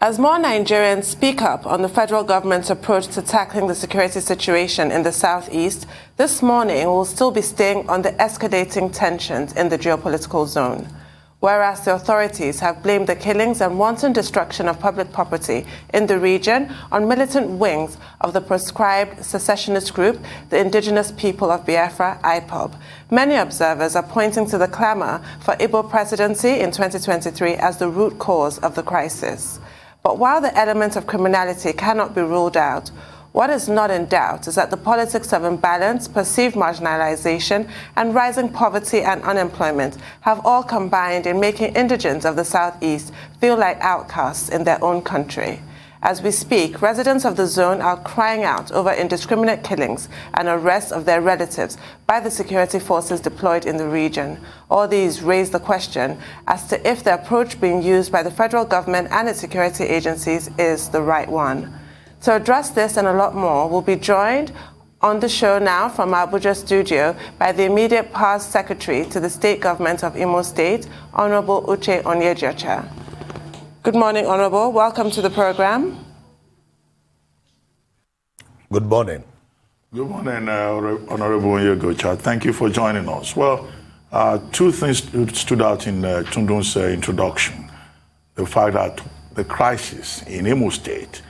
As more Nigerians speak up on the federal government's approach to tackling the security situation in the southeast, this morning we'll still be staying on the escalating tensions in the geopolitical zone. Whereas the authorities have blamed the killings and wanton destruction of public property in the region on militant wings of the proscribed secessionist group, the Indigenous People of Biafra, IPOB, many observers are pointing to the clamor for Igbo presidency in 2023 as the root cause of the crisis. But while the element of criminality cannot be ruled out, what is not in doubt is that the politics of imbalance, perceived marginalization, and rising poverty and unemployment have all combined in making indigents of the Southeast feel like outcasts in their own country. As we speak, residents of the zone are crying out over indiscriminate killings and arrests of their relatives by the security forces deployed in the region. All these raise the question as to if the approach being used by the federal government and its security agencies is the right one. To address this and a lot more, we'll be joined on the show now from our Abuja studio by the immediate past secretary to the state government of Imo State, Honorable Uche Onyeagocha. Good morning, Honorable. Welcome to the program. Good morning. Good morning, Honorable Onyeagocha. Thank you for joining us. Well, two things stood out in Tundun's introduction. The fact that the crisis in Imo State,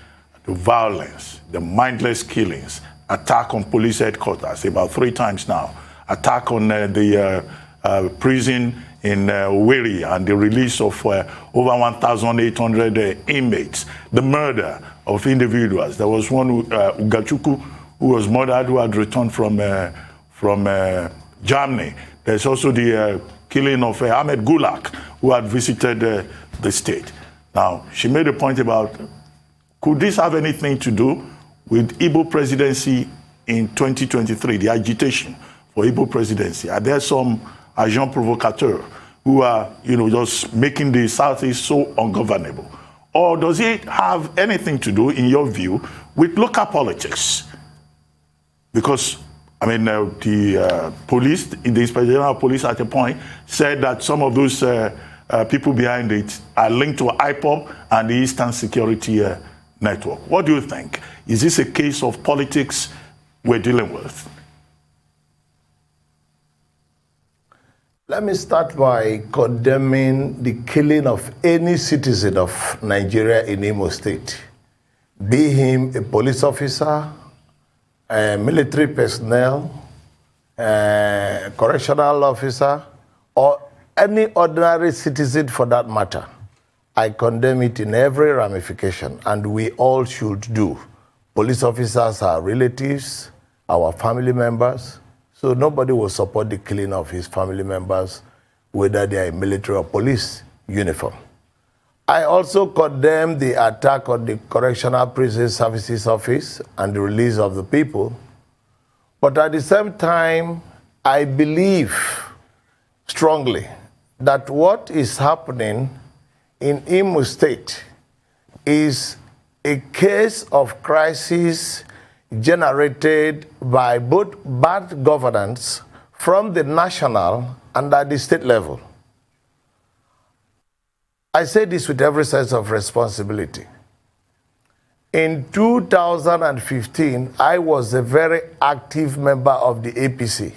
the violence, the mindless killings, attack on police headquarters about 3 times now, attack on the prison in Weri and the release of over 1,800 inmates, the murder of individuals. There was one, Ugachuku, who was murdered, who had returned from Germany. There's also the killing of Ahmed Gulak, who had visited the state. Now, she made a point about, could this have anything to do with Igbo presidency in 2023, the agitation for Igbo presidency? Are there some agents provocateurs who are, just making the Southeast so ungovernable? Or does it have anything to do, in your view, with local politics? Because, the police, the Inspector General of Police at a point said that some of those people behind it are linked to IPOB and the Eastern Security Network. What do you think? Is this a case of politics we're dealing with? Let me start by condemning the killing of any citizen of Nigeria in Imo State, be him a police officer, a military personnel, a correctional officer, or any ordinary citizen for that matter. I condemn it in every ramification, and we all should do. Police officers are relatives, our family members, so nobody will support the killing of his family members, whether they are in military or police uniform. I also condemn the attack on the Correctional Prison Services Office and the release of the people. But at the same time, I believe strongly that what is happening in Imo State is a case of crisis generated by both bad governance from the national and at the state level. I say this with every sense of responsibility. In 2015, I was a very active member of the APC.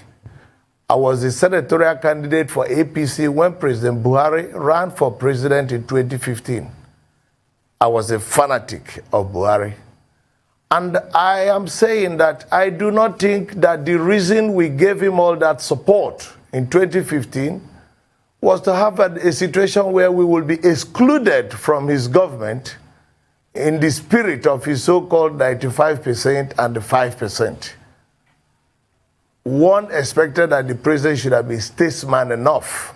I was a senatorial candidate for APC when President Buhari ran for president in 2015. I was a fanatic of Buhari. And I am saying that I do not think that the reason we gave him all that support in 2015 was to have a situation where we will be excluded from his government in the spirit of his so-called 95% and the 5%. One expected that the president should have been statesman enough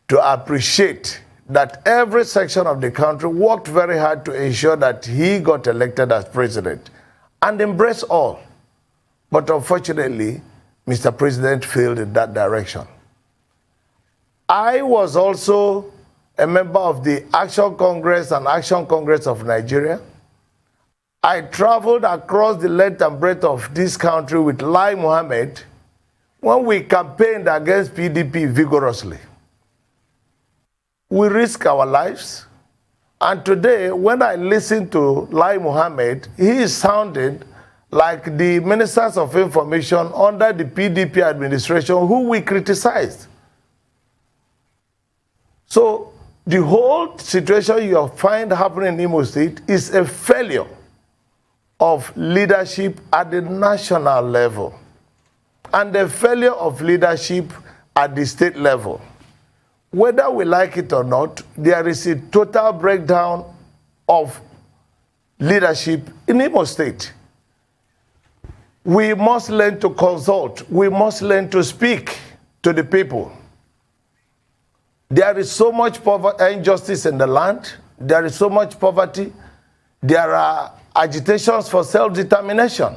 to appreciate that every section of the country worked very hard to ensure that he got elected as president and embrace all. But unfortunately, Mr. President failed in that direction. I was also a member of the Action Congress and Action Congress of Nigeria. I traveled across the length and breadth of this country with Lai Mohammed when we campaigned against PDP vigorously. We risked our lives. And today, when I listen to Lai Mohammed, he is sounding like the ministers of information under the PDP administration who we criticized. So the whole situation you find happening in Imo State is a failure of leadership at the national level and a failure of leadership at the state level. Whether we like it or not, there is a total breakdown of leadership in Imo State. We must learn to consult. We must learn to speak to the people. There is so much injustice in the land. There is so much poverty. There are agitations for self-determination.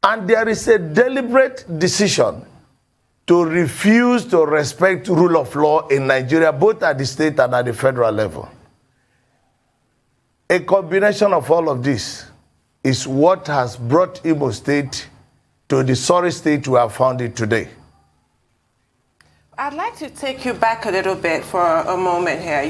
And there is a deliberate decision to refuse to respect rule of law in Nigeria, both at the state and at the federal level. A combination of all of this is what has brought Imo State to the sorry state we have found it today. I'd like to take you back a little bit for a moment here.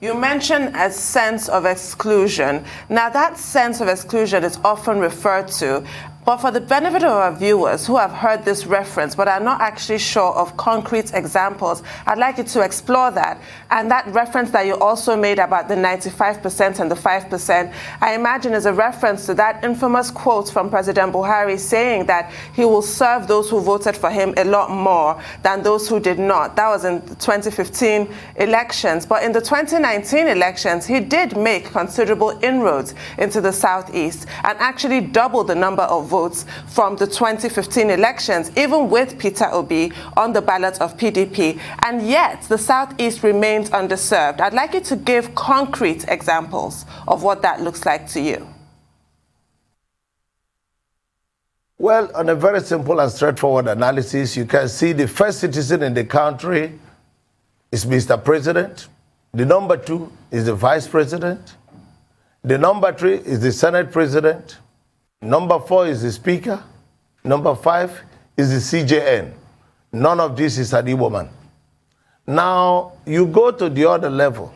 You mentioned a sense of exclusion. Now, that sense of exclusion is often referred to, but for the benefit of our viewers who have heard this reference but are not actually sure of concrete examples, I'd like you to explore that. And that reference that you also made about the 95% and the 5%, I imagine is a reference to that infamous quote from President Buhari saying that he will serve those who voted for him a lot more than those who did not. That was in the 2015 elections. But in the 2019 elections, he did make considerable inroads into the Southeast and actually doubled the number of votes from the 2015 elections, even with Peter Obi on the ballot of PDP. And yet, the Southeast remains underserved. I'd like you to give concrete examples of what that looks like to you. Well, on a very simple and straightforward analysis, you can see the first citizen in the country is Mr. President. The number 2 is the Vice President. The number 3 is the Senate President. Number 4 is the Speaker. Number 5 is the CJN. None of this is an Igbo man. Now, you go to the other level.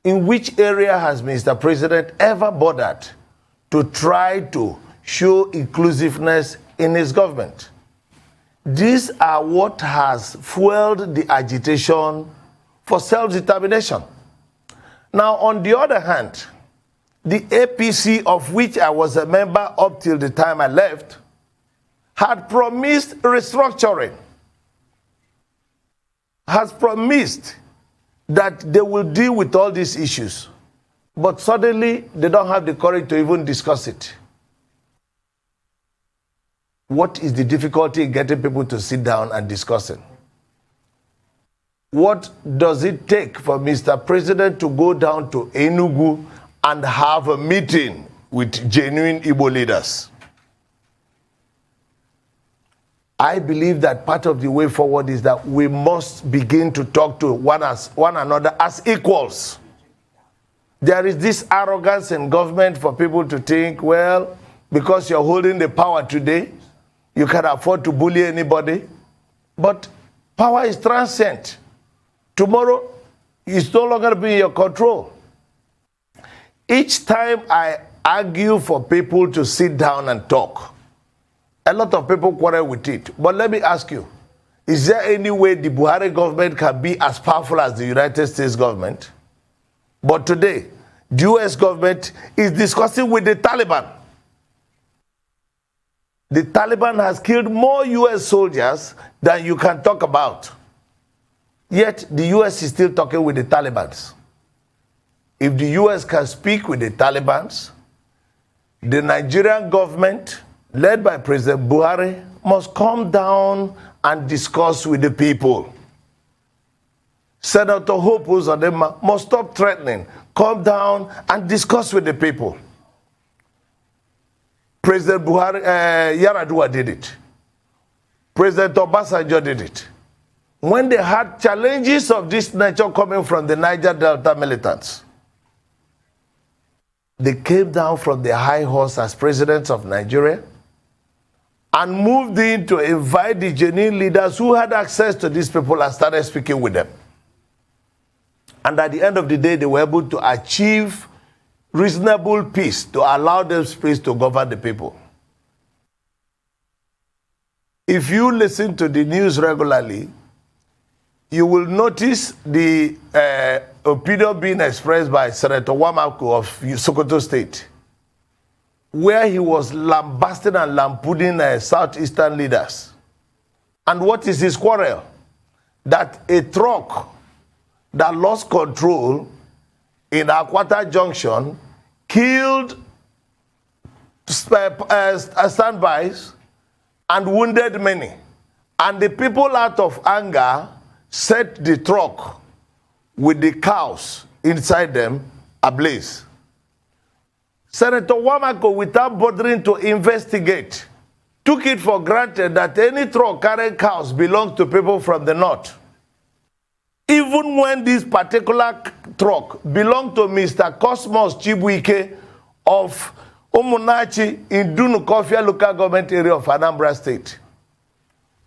In which area has Mr. President ever bothered to try to show inclusiveness in his government? These are what has fueled the agitation for self-determination. Now, on the other hand, the APC, of which I was a member up till the time I left, had promised restructuring, has promised that they will deal with all these issues. But suddenly, they don't have the courage to even discuss it. What is the difficulty in getting people to sit down and discuss it? What does it take for Mr. President to go down to Enugu and have a meeting with genuine Igbo leaders? I believe that part of the way forward is that we must begin to talk to one another as equals. There is this arrogance in government for people to think, well, because you're holding the power today, you can afford to bully anybody. But power is transient. Tomorrow, it's no longer be in your control. Each time I argue for people to sit down and talk, a lot of people quarrel with it. But let me ask you, is there any way the Buhari government can be as powerful as the United States government? But today, the US government is discussing with the Taliban. The Taliban has killed more US soldiers than you can talk about. Yet, the US is still talking with the Taliban. If the US can speak with the Taliban, the Nigerian government, led by President Buhari, must come down and discuss with the people. Senator Hope Uzodinma must stop threatening, come down and discuss with the people. President Buhari, Yaradua did it. President Obasanjo did it. When they had challenges of this nature coming from the Niger Delta militants, they came down from the high horse as presidents of Nigeria and moved in to invite the genuine leaders who had access to these people and started speaking with them. And at the end of the day, they were able to achieve reasonable peace to allow them space to govern the people. If you listen to the news regularly, you will notice the opinion being expressed by Senator Wamako of Sokoto State, where he was lambasting and lampooning southeastern leaders. And what is his quarrel? That a truck that lost control in Akwata Junction killed standbys and wounded many. And the people, out of anger, set the truck with the cows inside them ablaze. Senator Wamako, without bothering to investigate, took it for granted that any truck carrying cows belongs to people from the north. Even when this particular truck belonged to Mr. Cosmos Chibuike of Umunachi in Dunukofia local government area of Anambra State,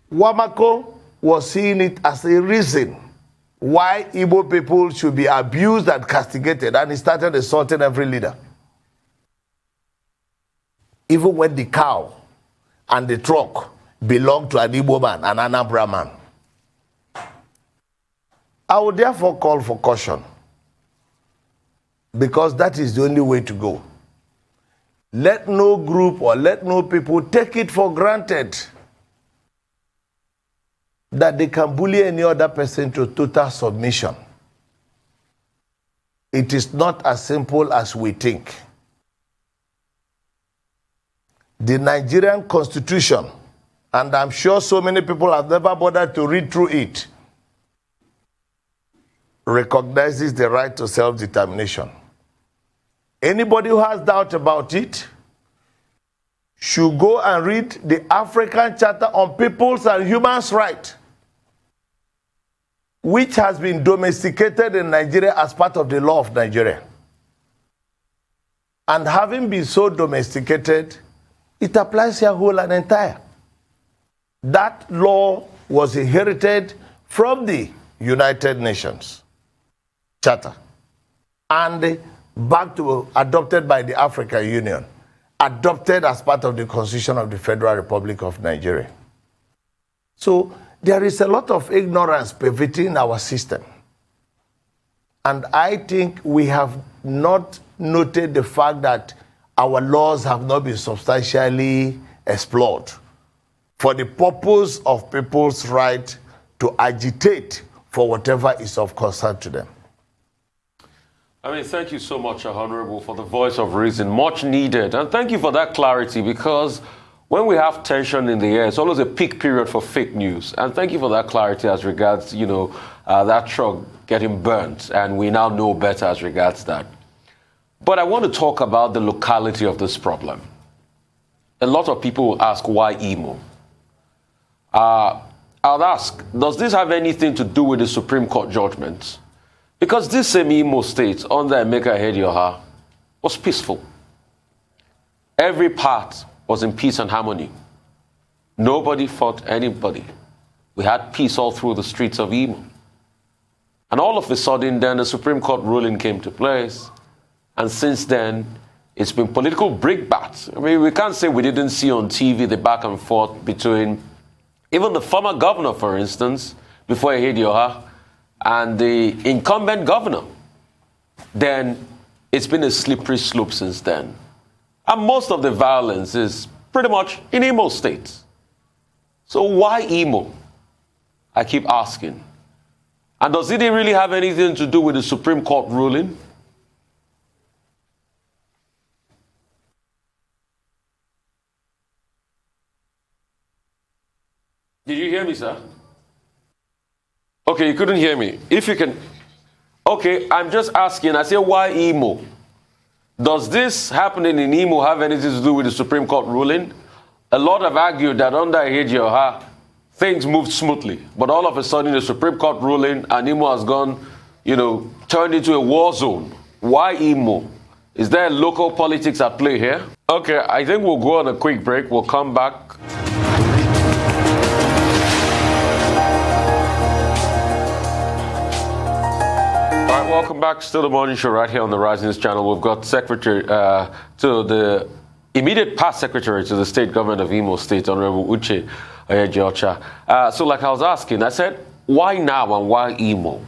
Wamako was seeing it as a reason why Igbo people should be abused and castigated, and he started assaulting every leader. Even when the cow and the truck belonged to an Igbo man, an Anambra man. I would therefore call for caution, because that is the only way to go. Let no group or let no people take it for granted that they can bully any other person to total submission. It is not as simple as we think. The Nigerian Constitution, and I'm sure so many people have never bothered to read through it, recognizes the right to self-determination. Anybody who has doubt about it should go and read the African Charter on People's and Humans' Rights, which has been domesticated in Nigeria as part of the law of Nigeria. And having been so domesticated, it applies here whole and entire. That law was inherited from the United Nations Charter and adopted by the African Union, adopted as part of the Constitution of the Federal Republic of Nigeria. So there is a lot of ignorance pervading our system. And I think we have not noted the fact that our laws have not been substantially explored for the purpose of people's right to agitate for whatever is of concern to them. Thank you so much, Honorable, for the voice of reason, much needed. And thank you for that clarity, because when we have tension in the air, it's always a peak period for fake news. And thank you for that clarity as regards, that truck getting burnt. And we now know better as regards that. But I want to talk about the locality of this problem. A lot of people will ask, why Imo? I'll ask, does this have anything to do with the Supreme Court judgment? Because this same Imo state under Emeka Ihedioha was peaceful. Every part was in peace and harmony. Nobody fought anybody. We had peace all through the streets of Imo. And all of a sudden, then the Supreme Court ruling came to place. And since then, it's been political brickbats. We can't say we didn't see on TV the back and forth between even the former governor, for instance, before Ihedioha, and the incumbent governor. Then it's been a slippery slope since then. And most of the violence is pretty much in Imo State. So why Imo? I keep asking. And does it really have anything to do with the Supreme Court ruling? Did you hear me, sir? Okay, you couldn't hear me. If you can... Okay, I'm just asking. I say, why Imo? Does this happening in Imo have anything to do with the Supreme Court ruling? A lot have argued that under Ihedioha, things moved smoothly. But all of a sudden, the Supreme Court ruling, and Imo has gone, turned into a war zone. Why Imo? Is there local politics at play here? Okay, I think we'll go on a quick break. We'll come back. back. Still the morning show right here on the Rising News channel. We've got Secretary to the immediate past Secretary to the State Government of Imo State, Honorable Uche Onyeagocha. So like I was asking, I said, why now and why Imo?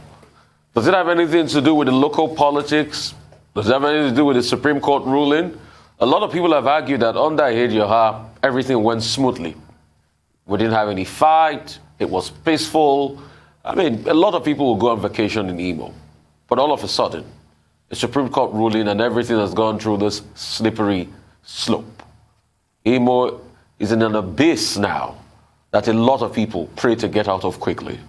Does it have anything to do with the local politics? Does it have anything to do with the Supreme Court ruling? A lot of people have argued that under Onyeagocha, everything went smoothly. We didn't have any fight. It was peaceful. I mean, a lot of people will go on vacation in Imo. But all of a sudden, the Supreme Court ruling and everything has gone through this slippery slope. Imo is in an abyss now that a lot of people pray to get out of quickly.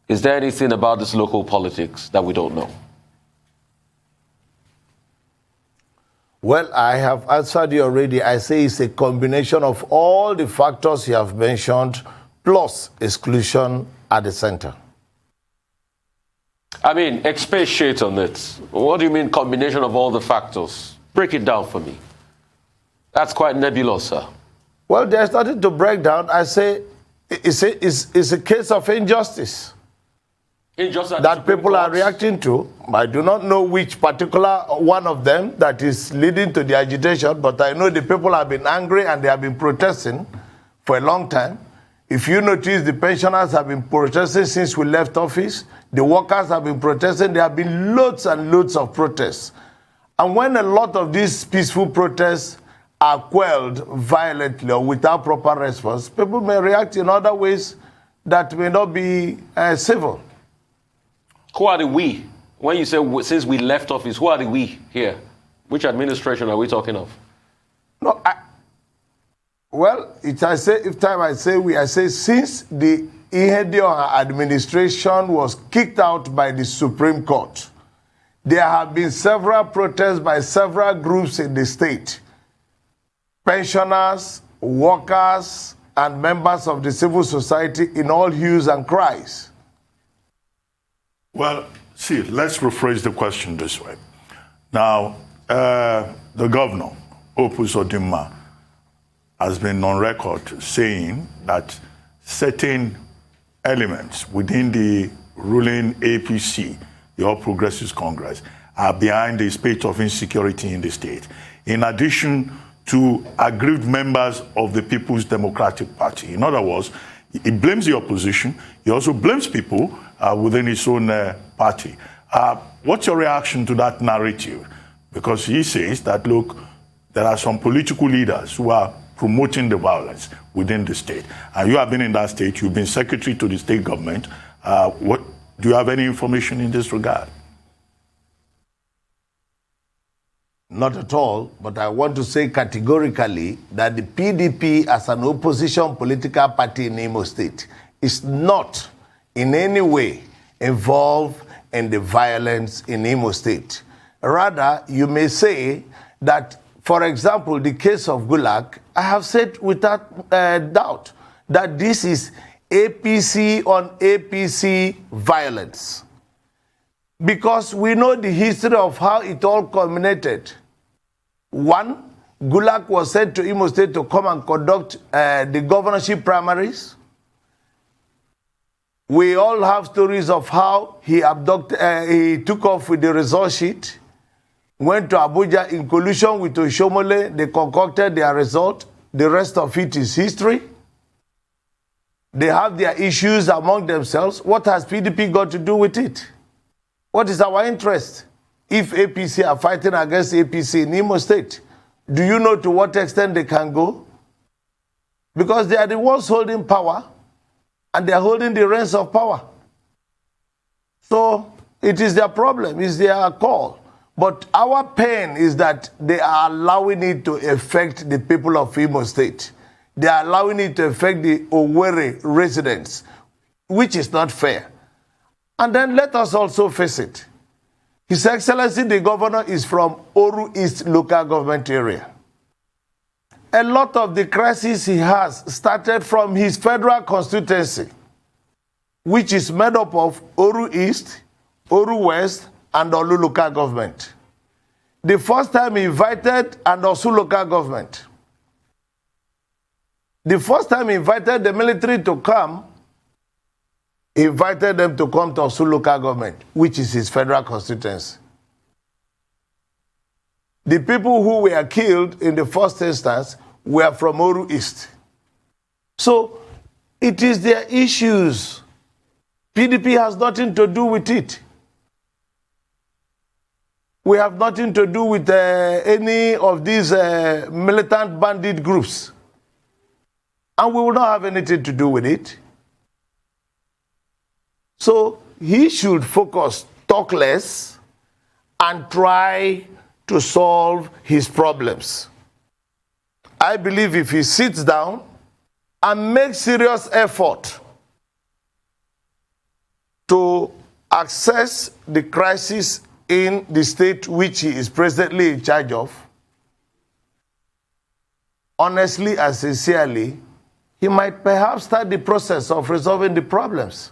Is there anything about this local politics that we don't know? Well, I have answered you already. I say it's a combination of all the factors you have mentioned, plus exclusion at the center. I mean, expatiate on it. What do you mean combination of all the factors? Break it down for me. That's quite nebulous, sir. Well, there's nothing to break down. I say it's a case of injustice. Injustice That people are reacting to. I do not know which particular one of them that is leading to the agitation, but I know the people have been angry and they have been protesting for a long time. If you notice, the pensioners have been protesting since we left office. The workers have been protesting. There have been loads and loads of protests. And when a lot of these peaceful protests are quelled violently or without proper response, people may react in other ways that may not be civil. Who are the we? When you say since we left office, who are the we here? Which administration are we talking of? No, well, if I say we, I say since the Onyeagocha administration was kicked out by the Supreme Court, there have been several protests by several groups in the state. Pensioners, workers, and members of the civil society in all hues and cries. Well, see, let's rephrase the question this way. Now, the governor, Opus Odimma, has been on record saying that certain elements within the ruling APC, the All Progressives Congress, are behind the spate of insecurity in the state, in addition to aggrieved members of the People's Democratic Party. In other words, he blames the opposition. He also blames people within his own party. What's your reaction to that narrative? Because he says that, look, there are some political leaders who are promoting the violence within the state. And you have been in that state. You've been secretary to the state government. Do you have any information in this regard? Not at all, but I want to say categorically that the PDP as an opposition political party in Imo State is not in any way involved in the violence in Imo State. Rather, you may say that, for example, the case of Gulag, I have said without doubt that this is APC on APC violence. Because we know the history of how it all culminated. One, Gulag was sent to Imo State to come and conduct the governorship primaries. We all have stories of how he took off with the result sheet, went to Abuja in collusion with Oshomole, they concocted their result. The rest of it is history. They have their issues among themselves. What has PDP got to do with it? What is our interest? If APC are fighting against APC in Imo State, do you know to what extent they can go? Because they are the ones holding power, and they are holding the reins of power. So it is their problem, it's their call. But our pain is that they are allowing it to affect the people of Imo State. They are allowing it to affect the Owerri residents, which is not fair. And then let us also face it. His Excellency, the governor, is from Oru East local government area. A lot of the crisis he has started from his federal constituency, which is made up of Oru East, Oru West, and Olu local government. The first time he invited and Osu local government. The first time he invited the military to come, He invited them to come to Osun local government, which is his federal constituency. The people who were killed in the first instance were from Oru East. So it is their issues. PDP has nothing to do with it. We have nothing to do with any of these militant bandit groups. And we will not have anything to do with it. So he should focus, talk less, and try to solve his problems. I believe if he sits down and makes serious effort to assess the crisis in the state which he is presently in charge of, honestly and sincerely, he might perhaps start the process of resolving the problems.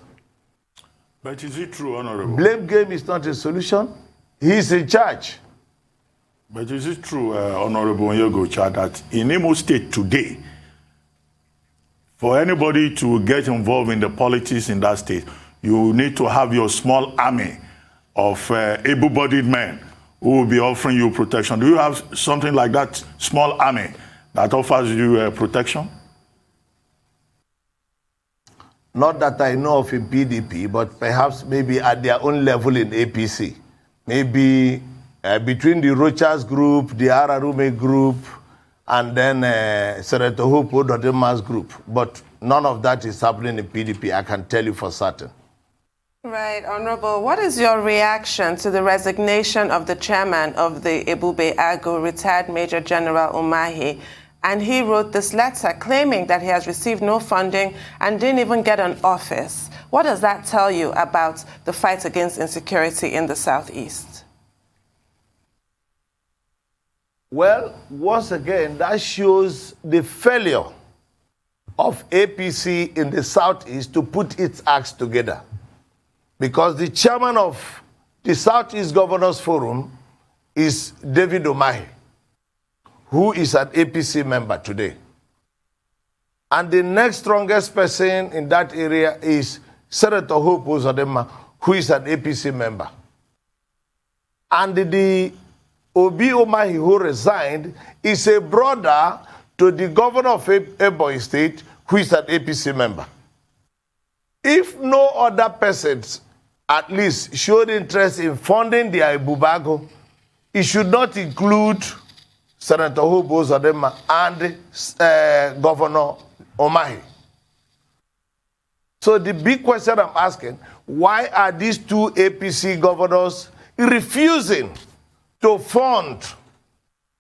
But is it true, Honorable? Blame game is not a solution. He is in charge. But is it true, Honorable Onyeagocha, that in Imo State today, for anybody to get involved in the politics in that state, you need to have your small army of able-bodied men who will be offering you protection. Do you have something like that small army that offers you protection? Not that I know of in PDP, but perhaps maybe at their own level in APC. Maybe between the Rochas group, the Ararume group, and then Senator Hope Udodima's group. But none of that is happening in PDP, I can tell you for certain. Right, Honorable. What is your reaction to the resignation of the chairman of the Ebube Agu, retired Major General Umahi? And he wrote this letter claiming that he has received no funding and didn't even get an office. What does that tell you about the fight against insecurity in the Southeast? Well, once again, that shows the failure of APC in the Southeast to put its acts together. Because the chairman of the Southeast Governors Forum is David Umahi, who is an APC member today. And the next strongest person in that area is Senator Hope Uzodinma, who is an APC member. And the Obi Umahi, who resigned, is a brother to the governor of Ebonyi State, who is an APC member. If no other persons at least showed interest in funding the Ibubago, it should not include Senator Hope Uzodinma and Governor Umahi. So the big question I'm asking, why are these two APC governors refusing to fund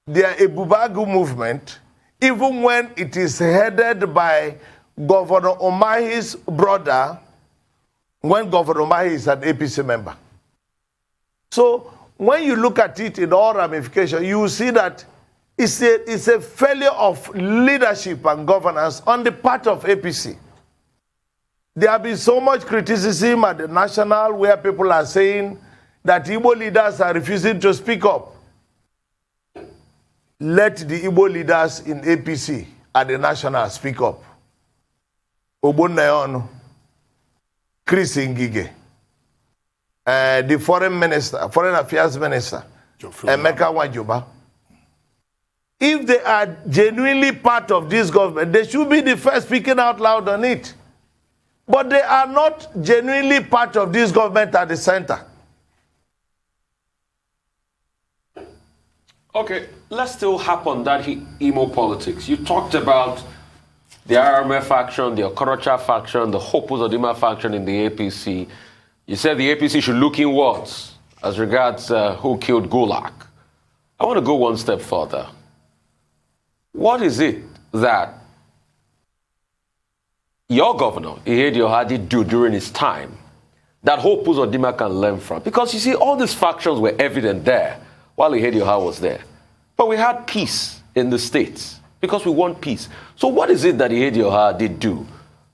their Ebubagu movement, even when it is headed by Governor Umahi's brother, when Governor Umahi is an APC member? So when you look at it in all ramifications, you will see that it's a failure of leadership and governance on the part of APC. There have been so much criticism at the national where people are saying that Igbo leaders are refusing to speak up. Let the Igbo leaders in APC at the national speak up. Ogbonnayon, Chris Ngige, the foreign affairs minister, Emeka Wajuba. If they are genuinely part of this government, they should be the first speaking out loud on it. But they are not genuinely part of this government at the center. Okay, let's still hop on that Imo politics. You talked about the RMF faction, the Okorocha faction, the Hope Uzodinma faction in the APC. You said the APC should look inwards as regards who killed Gulak. I want to go one step further. What is it that your governor, Ihedi Oha, did do during his time that Hope Uzodinma can learn from? Because you see, all these factions were evident there while Ihedi Oha was there. But we had peace in the states because we want peace. So what is it that Ihedi Oha did do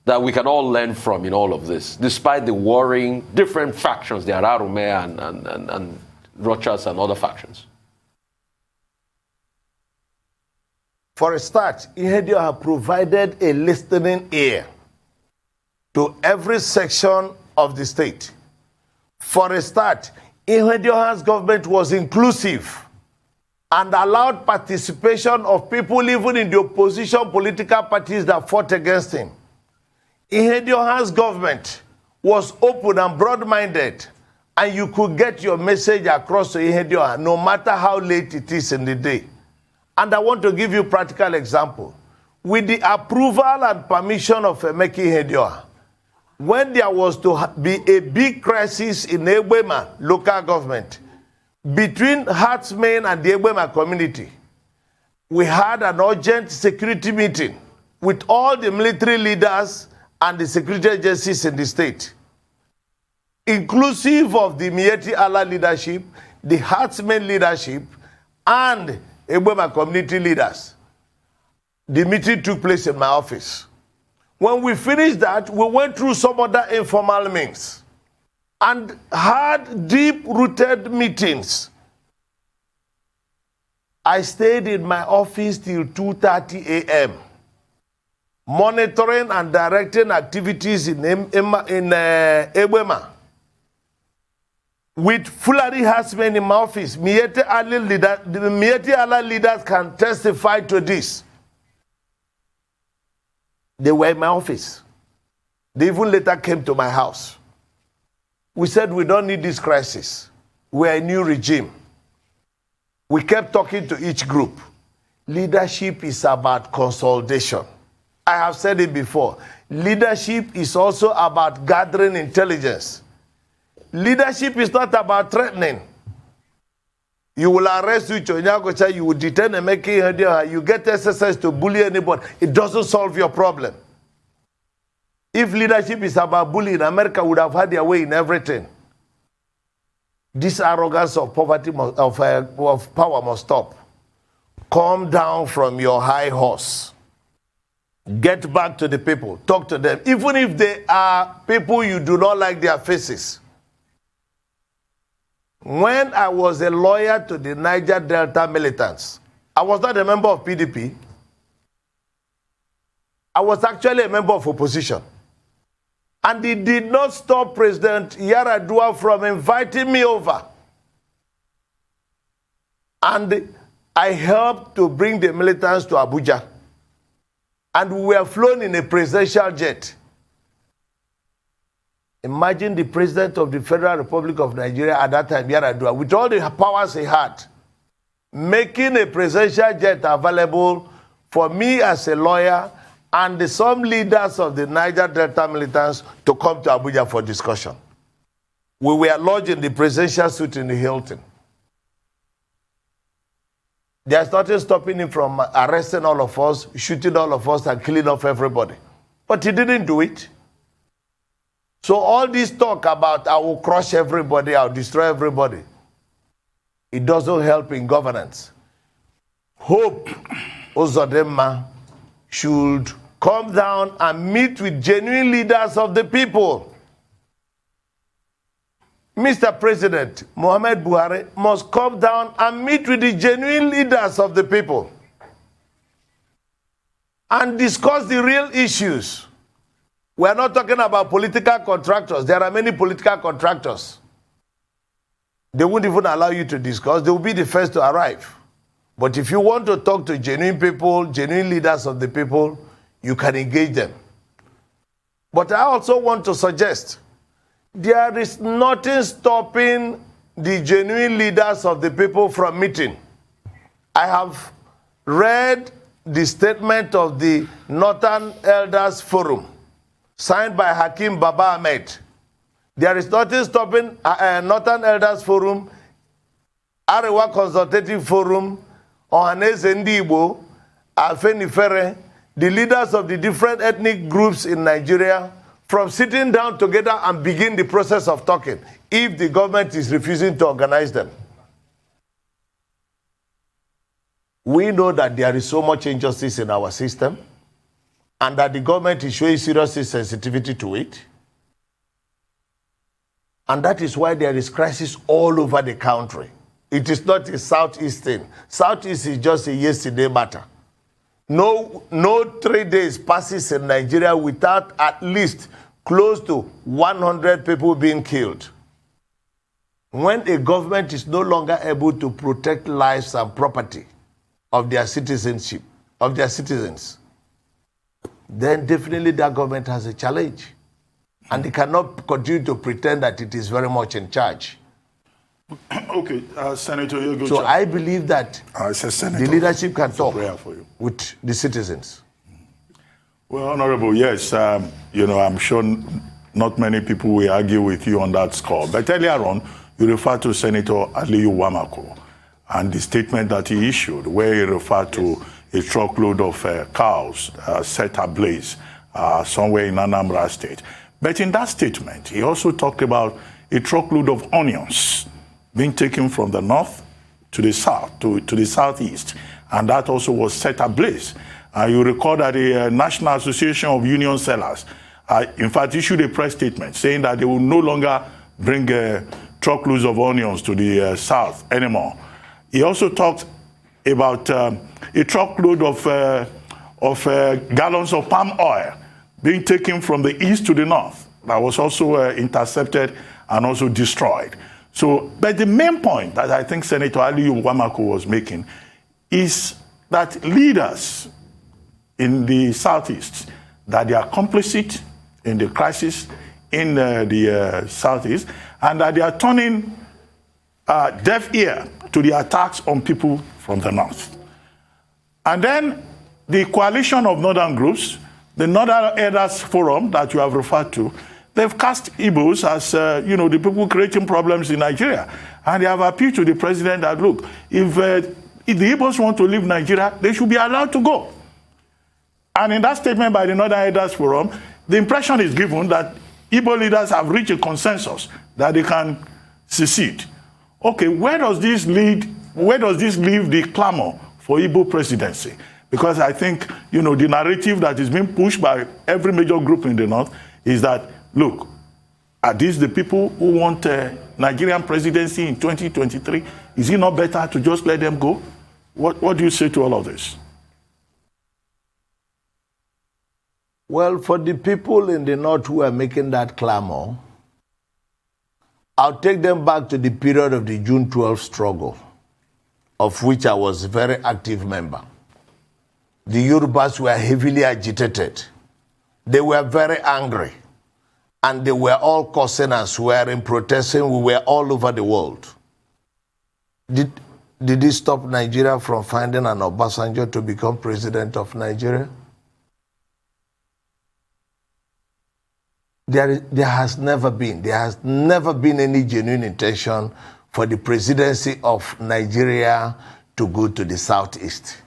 that we can all learn from in all of this, despite the warring different factions, the Ararume and Rochas and other factions? For a start, Ihedi Oha provided a listening ear to every section of the state. For a start, Onyeagocha's government was inclusive and allowed participation of people even in the opposition political parties that fought against him. Onyeagocha's government was open and broad-minded, and you could get your message across to Onyeagocha no matter how late it is in the day. And I want to give you a practical example. With the approval and permission of Onyeagocha, when there was to be a big crisis in Egbema local government, between herdsmen and the Egbema community, we had an urgent security meeting with all the military leaders and the security agencies in the state, inclusive of the Miyetti Allah leadership, the herdsmen leadership, and Egbema community leaders. The meeting took place in my office. When we finished that, we went through some other informal means and had deep-rooted meetings. I stayed in my office till 2:30 a.m., monitoring and directing activities in Egbema. With Fulani herdsmen in my office, Miyetti Allah leaders can testify to this. They were in my office. They even later came to my house. We said, we don't need this crisis. We're a new regime. We kept talking to each group. Leadership is about consolidation. I have said it before. Leadership is also about gathering intelligence. Leadership is not about threatening. You will arrest Uche Onyeagocha, you will detain and make it, you get SSS to bully anybody. It doesn't solve your problem. If leadership is about bullying, America would have had their way in everything. This arrogance of poverty of power must stop. Calm down from your high horse. Get back to the people. Talk to them. Even if they are people you do not like their faces. When I was a lawyer to the Niger Delta militants, I was not a member of PDP. I was actually a member of opposition. And it did not stop President Yar'Adua from inviting me over. And I helped to bring the militants to Abuja. And we were flown in a presidential jet. Imagine the president of the Federal Republic of Nigeria at that time, Yar'Adua, with all the powers he had, making a presidential jet available for me as a lawyer and some leaders of the Niger Delta militants to come to Abuja for discussion. We were lodged in the presidential suite in the Hilton. There's nothing stopping him from arresting all of us, shooting all of us, and killing off everybody. But he didn't do it. So all this talk about I will crush everybody, I'll destroy everybody, it doesn't help in governance. Hope Uzodinma should come down and meet with genuine leaders of the people. Mr. President Muhammad Buhari must come down and meet with the genuine leaders of the people and discuss the real issues. We are not talking about political contractors. There are many political contractors. They won't even allow you to discuss. They will be the first to arrive. But if you want to talk to genuine people, genuine leaders of the people, you can engage them. But I also want to suggest there is nothing stopping the genuine leaders of the people from meeting. I have read the statement of the Northern Elders Forum, signed by Hakim Baba Ahmed. There is nothing stopping Northern Elders Forum, Arewa Consultative Forum, Ohaneze Ndi Igbo, Afenifere, the leaders of the different ethnic groups in Nigeria, from sitting down together and begin the process of talking, if the government is refusing to organize them. We know that there is so much injustice in our system, and that the government is showing serious sensitivity to it. And that is why there is crisis all over the country. It is not a Southeast thing. Southeast is just a yesterday matter. No 3 days passes in Nigeria without at least close to 100 people being killed. When a government is no longer able to protect lives and property of their citizenship, of their citizens, then definitely that government has a challenge. And they cannot continue to pretend that it is very much in charge. Okay, Senator Onyeagocha. So I believe that the leadership can talk with the citizens. Well, Honorable, yes, I'm sure not many people will argue with you on that score. But earlier on, you referred to Senator Aliyu Wamako and the statement that he issued, where he referred to a truckload of cows set ablaze somewhere in Anambra State. But in that statement, he also talked about a truckload of onions being taken from the north to the south, to the southeast, and that also was set ablaze. You recall that the National Association of Union Sellers, in fact, issued a press statement saying that they will no longer bring truckloads of onions to the south anymore. He also talked about a truckload of gallons of palm oil being taken from the east to the north. That was also intercepted and also destroyed. So, but the main point that I think Senator Aliyu Wamako was making is that leaders in the southeast, that they are complicit in the crisis in the southeast, and that they are turning deaf ear to the attacks on people from the north. And then the coalition of northern groups, the Northern Elders Forum that you have referred to, they've cast Igbos as, the people creating problems in Nigeria. And they have appealed to the president that, look, if the Igbos want to leave Nigeria, they should be allowed to go. And in that statement by the Northern Elders Forum, the impression is given that Igbo leaders have reached a consensus that they can secede. Okay, where does this leave the clamor for Igbo presidency? Because I think, the narrative that is being pushed by every major group in the north is that, look, are these the people who want Nigerian presidency in 2023? Is it not better to just let them go? What do you say to all of this? Well, for the people in the north who are making that clamor, I'll take them back to the period of the June 12th struggle, of which I was a very active member. The Yorubas were heavily agitated. They were very angry. And they were all cursing and swearing, protesting. We were all over the world. Did it stop Nigeria from finding an Obasanjo to become president of Nigeria? There has never been any genuine intention for the presidency of Nigeria to go to the southeast.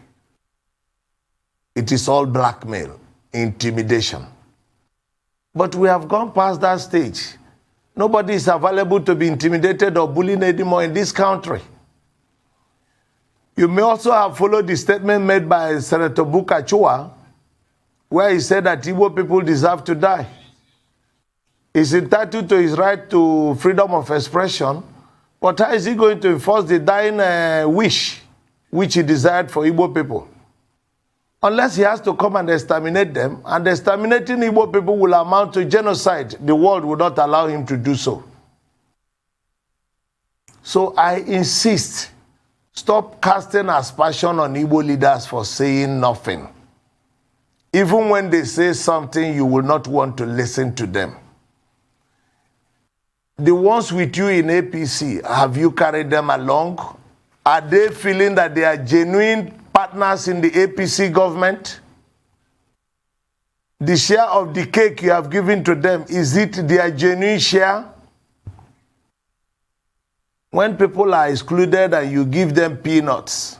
It is all blackmail, intimidation. But we have gone past that stage. Nobody is available to be intimidated or bullied anymore in this country. You may also have followed the statement made by Senator Bukachua, where he said that Igbo people deserve to die. He's entitled to his right to freedom of expression, but how is he going to enforce the dying wish which he desired for Igbo people? Unless he has to come and exterminate them, and exterminating Igbo people will amount to genocide. The world will not allow him to do so. So I insist, stop casting aspersion on Igbo leaders for saying nothing. Even when they say something, you will not want to listen to them. The ones with you in APC, have you carried them along? Are they feeling that they are genuine partners in the APC government? The share of the cake you have given to them, is it their genuine share? When people are excluded and you give them peanuts,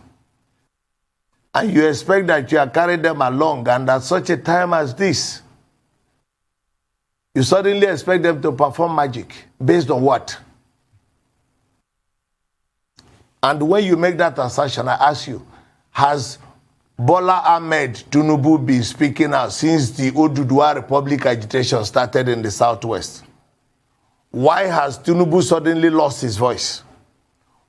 and you expect that you are carrying them along, and at such a time as this, you suddenly expect them to perform magic. Based on what? And when you make that assertion, I ask you, has Bola Ahmed Tinubu been speaking out since the Oduduwa Republic agitation started in the southwest? Why has Tinubu suddenly lost his voice?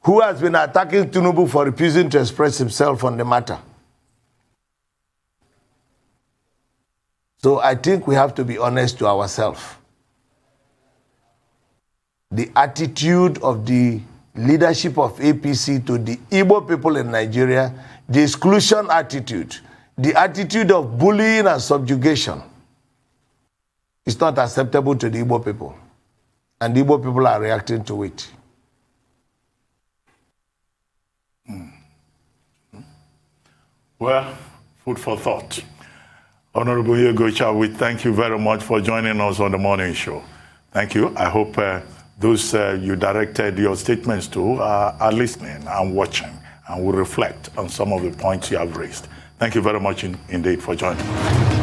Who has been attacking Tinubu for refusing to express himself on the matter? So I think we have to be honest to ourselves. the attitude of the leadership of APC to the Igbo people in Nigeria, the exclusion attitude, the attitude of bullying and subjugation, is not acceptable to the Igbo people. And the Igbo people are reacting to it. Well, food for thought. Honorable Onyeagocha, we thank you very much for joining us on the morning show. Thank you. I hope those you directed your statements to are listening and watching and will reflect on some of the points you have raised. Thank you very much indeed for joining us.